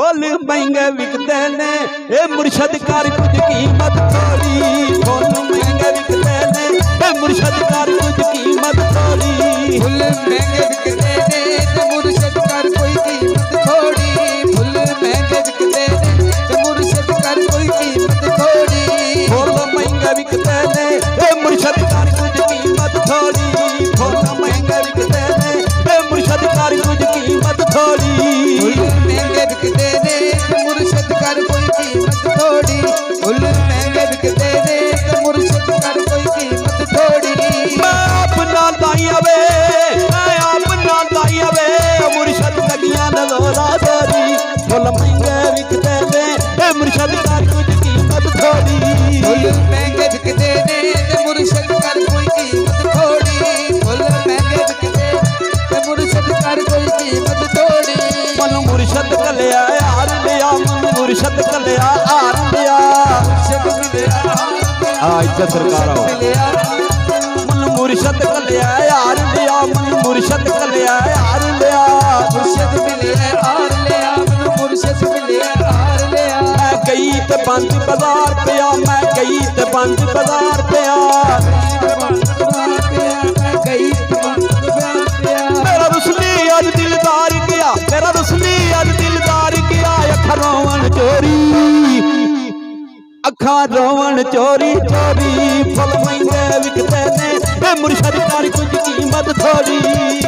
Full महंगे विकते ने ए मुर्शद कर कुछ कीमत थोड़ी। फुल महंगे विकते ने ए मुर्शद कर कुछ कीमत थोड़ी। फुल महंगे विकते ने ते मुर्शद कर कोई कीमत थोड़ी। फुल महंगे विकते ने ते मुर्शद कर कोई कीमत थोड़ी। फुल महंगे विकते ने ए मुर्शद कर कुछ कीमत थोड़ी। फुल महंगे विकते ने ए मुर्शद कर कुछ कीमत थोड़ी। फुल महंगे विकते ने ते मुर्शद कर कोई कीमत थोड़ी। फुल महंगे विकते ने ते मुर्शद कर कोई कीमत थोड़ी। मैं अपना दाइया वे मैं अपना दाइया वे मुर्शद लगियां नजरा तेरी। फुल महंगे विकते ने ए मुर्शद कर कुछ कीमत थोड़ी। फुल महंगे विकते ने ते मुर्शद कर कोई कीमत थोड़ी। फुल महंगे विकते ते मुर्शद कर कोई कीमत थोड़ी। मन मुर्शद कलिया हार लिया मन मुर्शद कलिया हार लिया। मुर्शद मिलिया इज्जत सरकार आओ। मन मुर्शद कलिया हार लिया मन मुर्शद कलिया हार लिया। मुर्शद मिलिया हार लिया मन मुर्शद मिलिया हार लिया। मैं गई ते बंद बाजार पिया मैं गई ते बंद बाजार पिया। गई मेरा रुसली अज दिलदार गया मेरा रुसली अज दिलदार गया। अखा रोवन चोरी अखा रोवन चोरी चोरी। फुल महंगे विकते ने ए मुर्शद कर कुछ कीमत थोड़ी।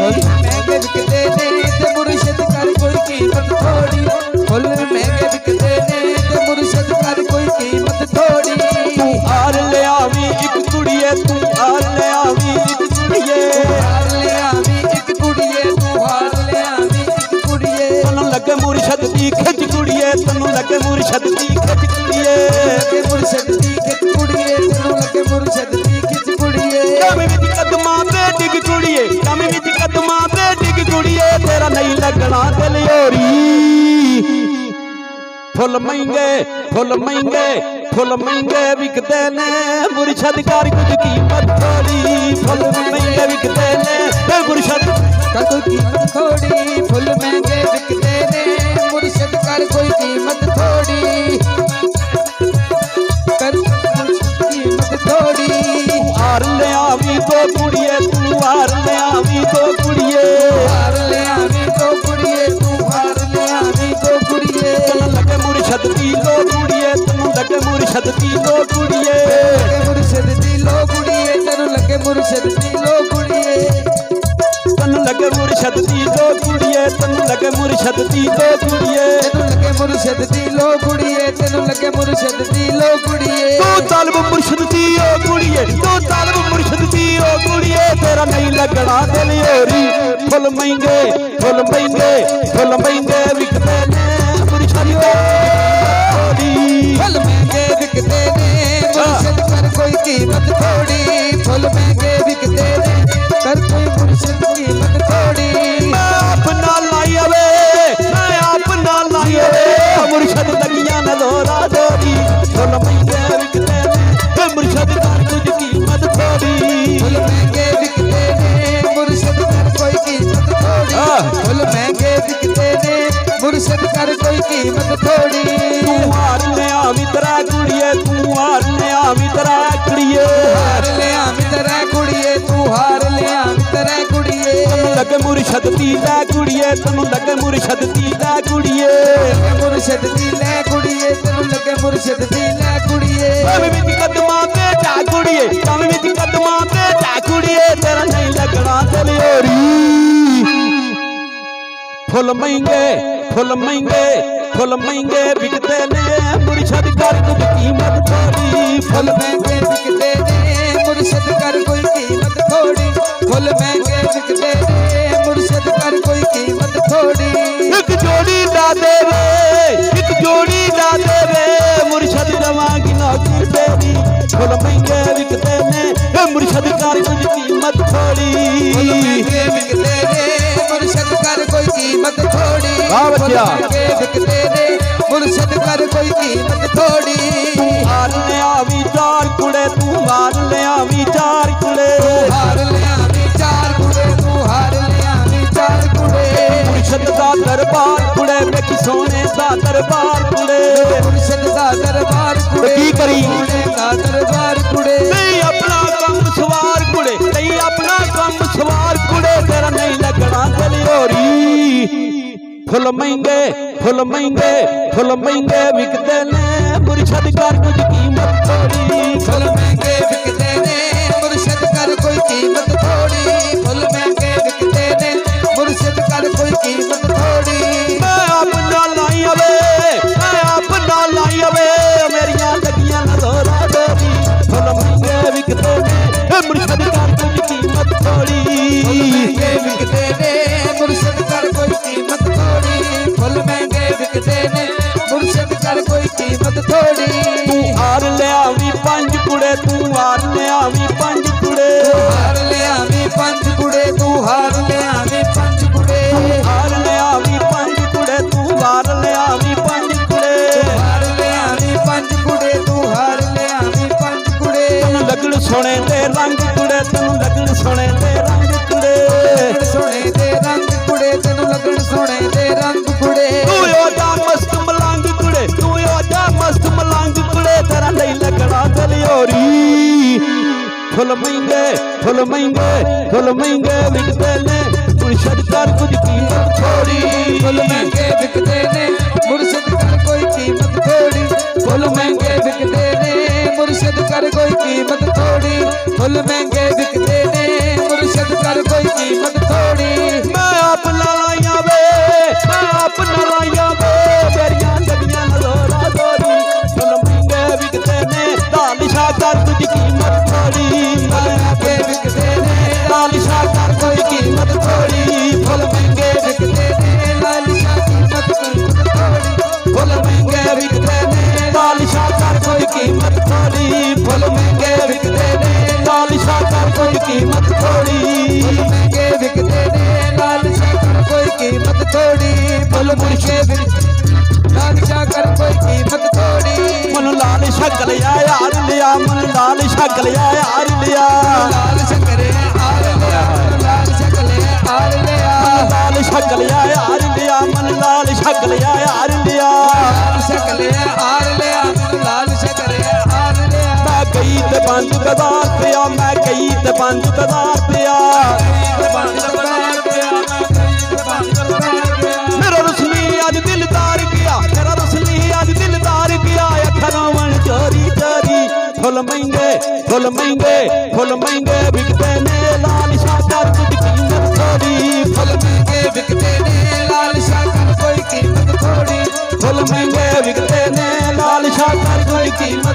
महंगे विकते ने ते मुर्शद कर कोई कीमत थोड़ी। फुल महंगे विकते ने ते मुर्शद कर कोई कीमत थोड़ी। तू हार ले आवी एक कुड़िए तू हार ले आवी एक कुड़िए। हार ले आवी एक कुड़िए तू हार ले आवी एक कुड़िए। तनु लगे मुर्शद दी खिच कुड़िए तनु लगे मुर्शद दी खिच कुड़िए। लगे मुर्शद दी खिच कुड़िए तनु लगे मुर्शद दी खिच कुड़िए। कम विच कदमां ते डिग कुड़िए कम विच कदमां ते डिग कुड़िए। तेरा नहीं लगना दिल होरी। फुल महंगे फुल महंगे विकते ने मुर्शद कर कुछ कीमत थोड़ी। फुल महंगे विकते ने ए मुर्शद कर कोई कीमत थोड़ी। फुल महंगे विकते ने मुर्शद कर कोई कीमत थोड़ी। कर कीमत थोड़ी। हार ले आवी दो कुड़िए तू हार ले आवी दो कुड़िए। हार ले आवी दो कुड़िए तू हार ले आवी दो कुड़िए। तनु लगे मुर्शद दी लो कुड़िए तनु लगे मुर्शद दी लो कुड़िए। लगे मुर्शद दी लो कुड़िए तनु लगे मुर्शद दी लो कुड़िए। तनु लगे मुर्शद दी लो कुड़िए तनु लगे मुर्शद दी लो कुड़िए। तेनू लगे मुर्शद दी लो कुड़िए तेनू लगे मुर्शद दी लो कुड़िए। तू तालब मुर्शद दी ओ कुड़िए तू तालब मुर्शद दी ओ कुड़िए। तेरा नहीं लगना दिल होरी। फुल महंगे विकते ने मुर्शद थोड़ी। फुल महंगे विकते ने मुर्शद कर कोई कीमत थोड़ी। फुल महंगे विकते ने कर कोई मुर्शद कीमत थोड़ी। मैं अपना लाइया वे मुर्शद लगियां नजरा तेरी। फुल महंगे विकते ने मुर्शद कर कुछ कीमत थोड़ी। फुल महंगे विकते ने मुर्शद कर कोई कीमत थोड़ी। फुल महंगे विकते ने मुर्शद कर कोई कीमत थोड़ी। तू हार ले आवी तरा कुड़िए तू हार ले आवी तरा कुड़िए। हार ले आवी तरा कुड़िए तू हार ले आवी तरा कुड़िए। तनु लगे मुर्शद दी लै कुड़िए तनु लगे मुर्शद दी लै कुड़िए। लगे मुर्शद दी लै कुड़िए तनु लगे मुर्शद दी लै कुड़िए। कम विच कदमां ते ढा कुड़िए कम विच कदमां ते ढा कुड़िए। तेरा नहीं लगना दिल होरी। फुल महंगे विकते ने मुर्शद कर कुछ कीमत थोड़ी। फुल महंगे विकते ने मुर्शद कर कोई कीमत थोड़ी। फुल महंगे विकते ने मुर्शद कर कोई कीमत थोड़ी। एक जोड़ी ला दे वे मुर्शद रवांगी नौकरी तेरी। फुल महंगे विकते ने मुर्शद कर कुछ कीमत थोड़ी। फुल महंगे विकते ने मुर्शद कर कोई कीमत थोड़ी। फुल महंगे विकते ने मुर्शद कर कोई कीमत थोड़ी। तू हार ले आवी चार कुड़े तू हार ले आवी चार कुड़े। हार ले आवी चार कुड़े तू हार ले आवी चार कुड़े। मुर्शद दा दरबार कुड़े ਵੇਖੀ ਸੋਹਣੇ ਦਾ ਦਰਬਾਰ ਕੁੜੇ ਮੁਰਸ਼ਦ ਦਾ ਦਰਬਾਰ ਕੁੜੇ ਕੀ ਕਰੀ? ਸੋਹਣੇ ਦਾ ਦਰਬਾਰ ਕੁੜੇ ਨਹੀਂ ਆਪਣਾ ਕੰਮ ਸਵਾਰ ਕੁੜੇ ਨਹੀਂ ਆਪਣਾ ਕੰਮ ਸਵਾਰ ਕੁੜੇ ਤੇਰਾ ਨਹੀਂ ਲੱਗਣਾ ਦਿਲ ਹੋਰੀ ਫੁੱਲ ਮਹਿੰਗੇ ਵਿਕਦੇ ਨੇ ਮੁਰਸ਼ਦ ਕਰ ਕੁਝ ਕੀਮਤ ਥੋੜੀ ਫੁੱਲ ਮਹਿੰਗੇ ਵਿਕਦੇ ਨੇ ਮੁਰਸ਼ਦ ਕਰ ਕੋਈ ਕੀਮਤ ਥੋੜੀ ਫੁੱਲ ਮਹਿੰਗੇ ਵਿਕਦੇ ਨੇ ਮੁਰਸ਼ਦ ਕਰ ਕੋਈ ਕੀਮਤ ਥੋੜੀ ਮੈਂ ਆਪਣਾ ਲਾਈਆਂ ਵੇ ਮੇਰੀਆਂ ਲੱਗੀਆਂ ਨਜ਼ਰਾਂ ਡੋਰੀ ਫੁੱਲ ਮਹਿੰਗੇ ਵਿਕਦੇ ਨੇ ਮੁਰਸ਼ਦ ਕਰ ਕੁਝ ਕੀਮਤ ਥੋੜੀ ਫੁੱਲ ਮਹਿੰਗੇ ਵਿਕਦੇ ਨੇ ਮੁਰਸ਼ਦ ਕਰ ਕੋਈ ਕੀਮਤ ਥੋੜੀ ਫੁੱਲ ਮਹਿੰਗੇ ਵਿਕਦੇ ਨੇ ਮੁਰਸ਼ਦ ਕਰ ਕੋਈ ਕੀਮਤ ਥੋੜੀ ਤੂੰ ਹਾਰ ਲਿਆਵੀਂ ਪੰਜ ਕੁੜੇ ਤੂੰ ਹਾਰ ਲਿਆਵੀਂ ਪੰਜ ਕੁੜੇ ਹਾਰ ਲਿਆਵੀਂ ਪੰਜ ਕੁੜੇ ਤੂੰ ਹਾਰ ਲਿਆਵੀਂ ਪੰਜ ਕੁੜੇ ਹਾਰ ਲਿਆਵੀਂ ਪੰਜ ਕੁੜੇ ਤੂੰ ਹਾਰ ਲਿਆਵੀਂ ਪੰਜ ਕੁੜੇ ਹਾਰ ਲਿਆਵੀਂ ਪੰਜ ਕੁੜੇ ਤੂੰ ਹਾਰ ਲਿਆਵੀਂ ਪੰਜ ਕੁੜੇ ਤੈਨੂੰ ਲੱਗਣ ਸੋਹਣੇ ਦੇ ਰੰਗ ਕੁੜੇ ਤੈਨੂੰ ਲੱਗਣ ਸੋਹਣੇ ਦੇ ਰੰਗ ਕੁੜੇ ਸੋਹਣੇ ਦੇ ਰੰਗ ਕੁੜੇ ਤੈਨੂੰ ਲੱਗਣ ਸੋਹਣੇ ਦੇ ਰੰਗ ਕੁੜੇ ਤੂੰ ਉਹਦਾ ਮਸਤ ਮਲੰਗ ਕੁੜੇ ਤੂੰ ਉਹਦਾ ਮਸਤ ਮਲੰਗ ਕੁੜੇ ਤੇਰਾ ਨਹੀਂ ਲੱਗਣਾ ਦਿਲ ਹੋਰੀ ਫੁੱਲ ਮਹਿੰਗੇ ਵਿਕਦੇ ਨੇ ਮੁਰਸ਼ਦ ਕਰ ਕੁਝ ਕੀਮਤ ਥੋੜੀ ਫੁੱਲ ਮਹਿੰਗੇ ਵਿਕਦੇ ਨੇ ਮੁਰਸ਼ਦ ਕਰ ਕੋਈ ਕੀਮਤ ਥੋੜੀ ਫੁੱਲ ਮਹਿੰਗੇ ਵਿਕਦੇ ਨੇ ਮੁਰਸ਼ਦ ਕਰ ਕੋਈ ਕੀਮਤ ਥੋੜੀ ਫੁੱਲ ਮਹਿੰਗੇ ਵਿਕਦੇ ਨੇ ਮੁਰਸ਼ਦ ਕਰ ਕੋਈ ਕੀਮਤ ਥੋੜੀ ਮੈਂ ਆਪਣਾ ਲਾਈਆਂ ਵੇ ਮੇਰੀਆਂ ਲੱਗੀਆਂ ਨਜ਼ਰਾਂ ਡੋਰੀ ਫੁੱਲ ਮਹਿੰਗੇ ਵਿਕਦੇ ਨੇ ਲਾਲਸ਼ਾ ਕਰ ਕੁਝ ਕੀਮਤ ਥੋੜੀ ਮਹਿੰਗੇ ਵਿਕਦੇ ਨੇ ਲਾਲਸ਼ਾ ਕਰ ਕੋਈ ਕੀਮਤ ਥੋੜੀ ਫੁੱਲ ਮਹਿੰਗੇ ਵਿਕਦੇ ਨੇ ਲਾਲਸ਼ਾ ਕੀਮਤ ਥੋੜੀ ਫੁੱਲ ਮਹਿੰਗੇ ਵਿਕਦੇ ਨੇ ਲਾਲਸ਼ਾ ਕਰ ਕੋਈ ਕੀਮਤ ਥੋੜੀ ਫੁੱਲ ਮਹਿੰਗੇ ਵਿਕਦੇ ਨੇ ਲਾਲਸ਼ਾ ਕਰ ਕੋਈ ਕੀਮਤ ਥੋੜੀ ਫੁੱਲ ਮਹਿੰਗੇ ਵਿਕਦੇ ਨੇ ਲਾਲਸ਼ਾ ਕਰ ਕੋਈ ਕੀਮਤ ਥੋੜੀ ਫੁੱਲ ਮੁਰਸ਼ੇ ਲਾਲਸ਼ਾ ਕਰ ਕੋਈ ਕੀਮਤ ਥੋੜੀ ਮਨ ਲਾਲ ਸ਼ਕਲ ਯਾਰ ਲਿਆ ਮਨ ਲਾਲ ਸ਼ਕਲ ਯਾਰ ਲਿਆ ਲਾਲ ਸ਼ਕਰੇ ਆਰ ਲਿਆ ਲਾਲ ਸ਼ਕਲੇ ਆਰ ਲਿਆ ਲਾਲ ਸ਼ਕਲ ਯਾਰ ਲਿਆ ਮਨ ਲਾਲ ਸ਼ਕਲ ਯਾਰ ਲਿਆ ਲਾਲ ਸ਼ਕਲੇ ਆਰ ਲਿਆ ਲਾਲ ਸ਼ਕਰੇ ਆਰ ਲਿਆ ਮੈਂ ਗਈ ਤੇ ਬੰਦ ਕਦਾਰ ਪਿਆ ਮੈਂ ਗਈ ਤੇ ਬੰਦ ਕਦਾਰ ਪਿਆ ਮੇਰਾ ਰਸਮੀ ਅੱਜ ਦਿਲਦਾਰ ਗਿਆ ਮੇਰਾ ਰਸਮੀ ਅੱਜ ਦਿਲਦਾਰ ਗਿਆ ਅੱਖਾਂ ਵਣ ਚੋਰੀ ਚੋਰੀ ਫੁੱਲ ਮਹਿੰਗੇ ਵਿਕਦੇ ਨੇ ਲਾਲ ਸ਼ਾਕਰ ਕੁਝ ਕੀਮਤ ਥੋੜੀ ਫੁੱਲ ਮਹਿੰਗੇ ਵਿਕਦੇ ਨੇ ਲਾਲਸ਼ਾ ਕਰ ਕੋਈ ਕੀਮਤ ਥੋੜੀ ਫੁੱਲ ਮਹਿੰਗੇ ਵਿਕਦੇ ਨੇ ਲਾਲ ਸ਼ਾਕਰ ਕੁਝ ਕੀਮਤ